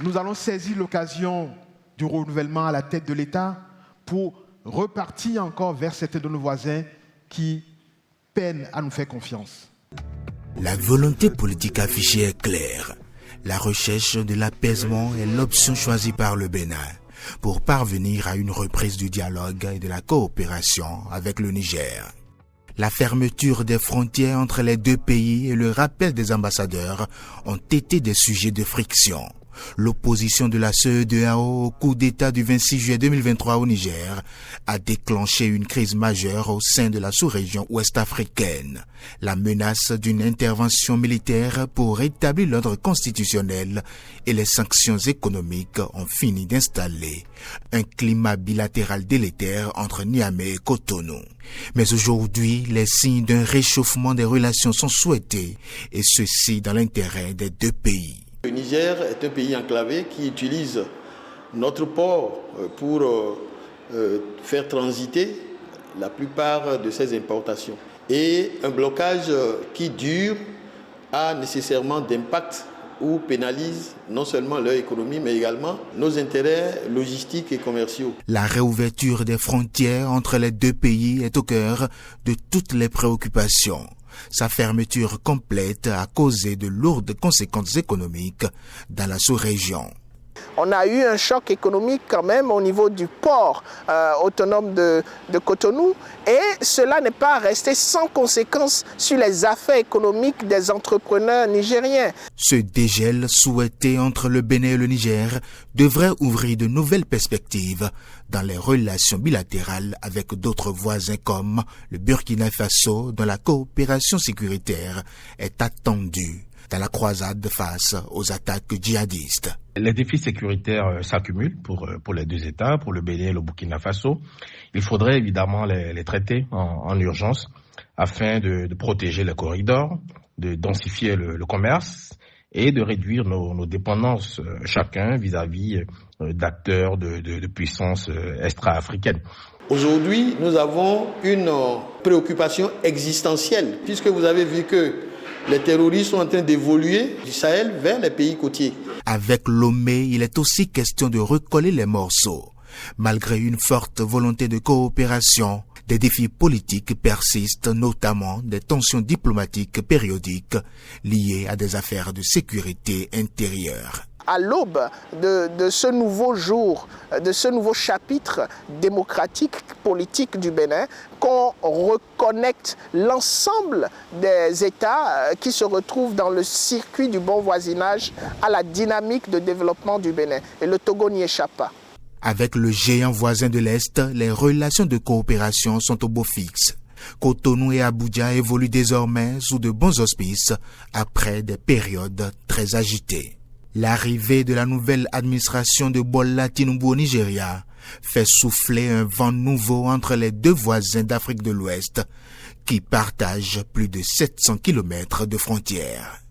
Nous allons saisir l'occasion du renouvellement à la tête de l'État pour repartir encore vers certains de nos voisins qui peinent à nous faire confiance. La volonté politique affichée est claire. La recherche de l'apaisement est l'option choisie par le Bénin pour parvenir à une reprise du dialogue et de la coopération avec le Niger. La fermeture des frontières entre les deux pays et le rappel des ambassadeurs ont été des sujets de friction. L'opposition de la CEDEAO au coup d'État du 26 juillet 2023 au Niger a déclenché une crise majeure au sein de la sous-région ouest-africaine. La menace d'une intervention militaire pour rétablir l'ordre constitutionnel et les sanctions économiques ont fini d'installer un climat bilatéral délétère entre Niamey et Cotonou. Mais aujourd'hui, les signes d'un réchauffement des relations sont souhaités, et ceci dans l'intérêt des deux pays. Le Niger est un pays enclavé qui utilise notre port pour faire transiter la plupart de ses importations. Et un blocage qui dure a nécessairement d'impact ou pénalise non seulement leur économie, mais également nos intérêts logistiques et commerciaux. La réouverture des frontières entre les deux pays est au cœur de toutes les préoccupations. Sa fermeture complète a causé de lourdes conséquences économiques dans la sous-région. On a eu un choc économique quand même au niveau du port autonome de Cotonou, et cela n'est pas resté sans conséquences sur les affaires économiques des entrepreneurs nigériens. Ce dégel souhaité entre le Bénin et le Niger devrait ouvrir de nouvelles perspectives dans les relations bilatérales avec d'autres voisins comme le Burkina Faso, dont la coopération sécuritaire est attendue dans la croisade face aux attaques djihadistes. Les défis sécuritaires s'accumulent pour les deux États, pour le Bénin et le Burkina Faso. Il faudrait évidemment les traiter en urgence afin de protéger les corridors, de densifier le commerce et de réduire nos dépendances chacun vis-à-vis d'acteurs de puissances extra-africaines. Aujourd'hui, nous avons une préoccupation existentielle, puisque vous avez vu que les terroristes sont en train d'évoluer du Sahel vers les pays côtiers. Avec Lomé, il est aussi question de recoller les morceaux. Malgré une forte volonté de coopération, des défis politiques persistent, notamment des tensions diplomatiques périodiques liées à des affaires de sécurité intérieure. À l'aube de ce nouveau jour, de ce nouveau chapitre démocratique, politique du Bénin, qu'on reconnecte l'ensemble des États qui se retrouvent dans le circuit du bon voisinage à la dynamique de développement du Bénin. Et le Togo n'y échappe pas. Avec le géant voisin de l'Est, les relations de coopération sont au beau fixe. Cotonou et Abuja évoluent désormais sous de bons auspices après des périodes très agitées. L'arrivée de la nouvelle administration de Bola Tinubu au Nigeria fait souffler un vent nouveau entre les deux voisins d'Afrique de l'Ouest qui partagent plus de 700 km de frontières.